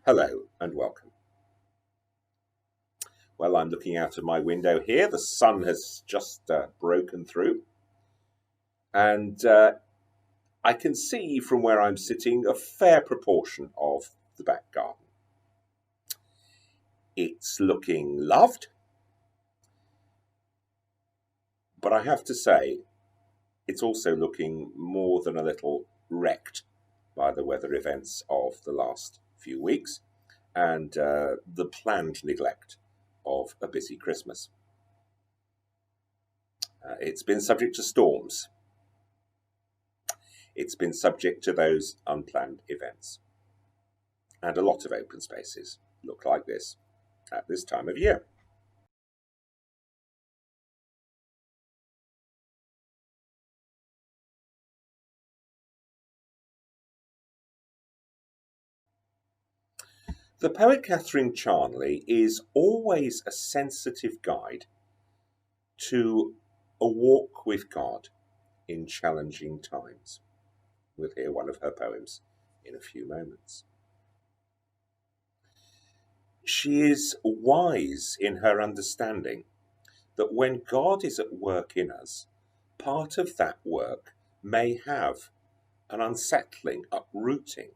Hello and welcome. Well, I'm looking out of my window here. The sun has just broken through, and I can see from where I'm sitting a fair proportion of the back garden. It's looking loved, but I have to say, it's also looking more than a little wrecked by the weather events of the last few weeks and the planned neglect of a busy Christmas. It's been subject to storms. It's been subject to those unplanned events. And a lot of open spaces look like this at this time of year. The poet Catherine Charnley is always a sensitive guide to a walk with God in challenging times. We'll hear one of her poems in a few moments. She is wise in her understanding that when God is at work in us, part of that work may have an unsettling, uprooting,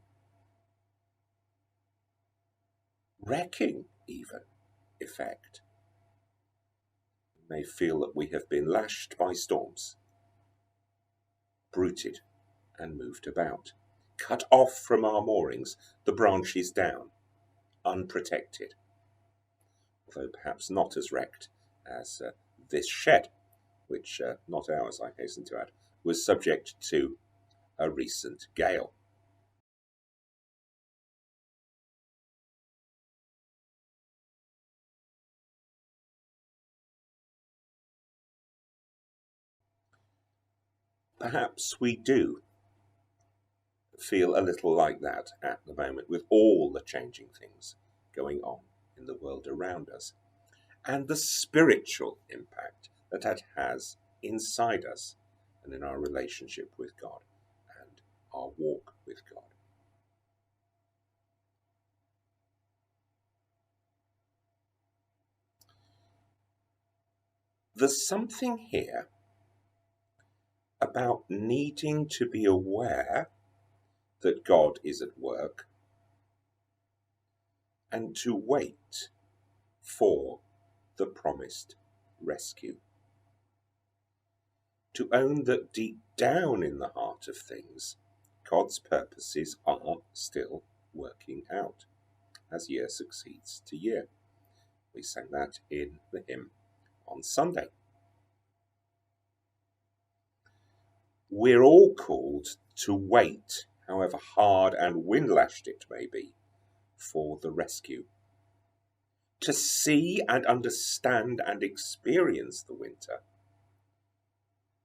wrecking even effect. We may feel that we have been lashed by storms, bruited and moved about, cut off from our moorings, the branches down, unprotected, although perhaps not as wrecked as this shed, which, not ours, I hasten to add, was subject to a recent gale. Perhaps we do feel a little like that at the moment with all the changing things going on in the world around us and the spiritual impact that that has inside us and in our relationship with God and our walk with God. There's something here about needing to be aware that God is at work and to wait for the promised rescue. To own that deep down in the heart of things, God's purposes are still working out as year succeeds to year. We sang that in the hymn on Sunday. We're all called to wait, however hard and wind-lashed it may be, for the rescue. To see and understand and experience the winter,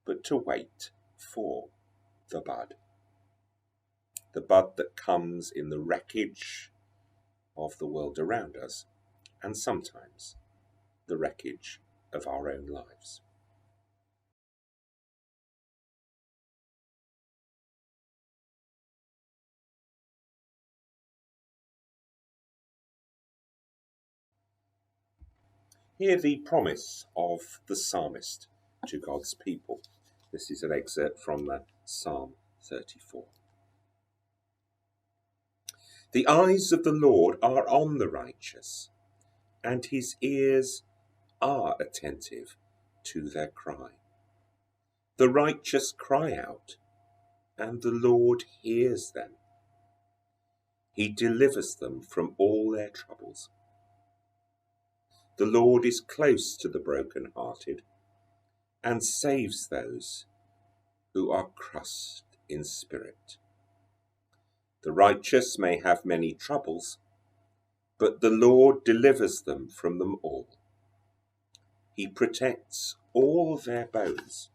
but to wait for the bud. The bud that comes in the wreckage of the world around us, and sometimes the wreckage of our own lives. Hear the promise of the psalmist to God's people. This is an excerpt from Psalm 34. The eyes of the Lord are on the righteous, and his ears are attentive to their cry. The righteous cry out, and the Lord hears them. He delivers them from all their troubles. The Lord is close to the broken-hearted and saves those who are crushed in spirit. The righteous may have many troubles, but the Lord delivers them from them all. He protects all their bones.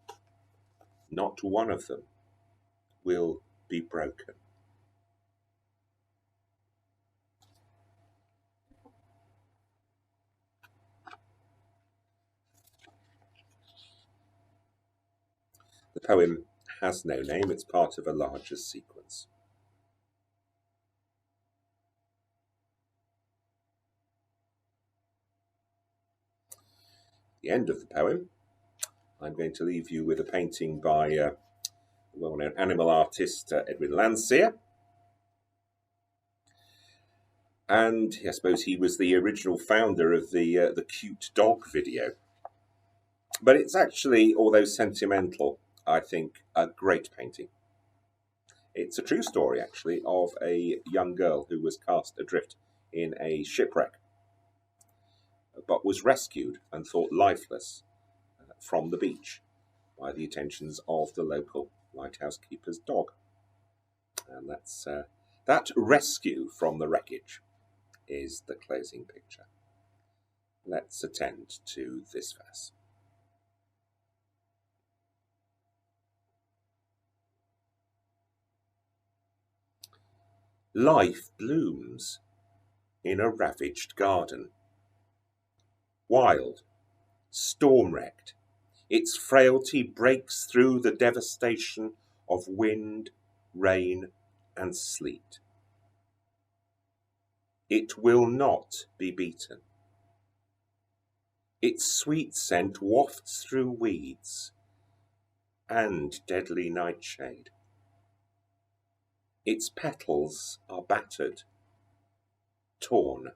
Not one of them will be broken. The poem has no name, it's part of a larger sequence. the end of the poem, I'm going to leave you with a painting by well-known animal artist Edwin Landseer. And I suppose he was the original founder of the cute dog video. But it's actually, although sentimental, I think a great painting. It's a true story, actually, of a young girl who was cast adrift in a shipwreck, but was rescued and thought lifeless from the beach by the attentions of the local lighthouse keeper's dog. And that rescue from the wreckage is the closing picture. Let's attend to this verse. Life blooms in a ravaged garden. Wild, storm-wrecked, its frailty breaks through the devastation of wind, rain, and sleet. It will not be beaten. Its sweet scent wafts through weeds and deadly nightshade. Its petals are battered, torn.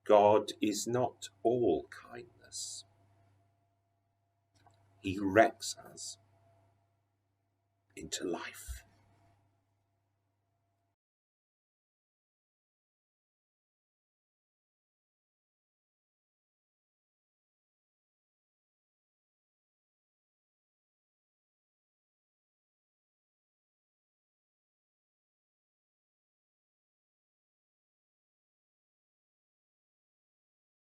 God is not all kindness. He wrecks us into life.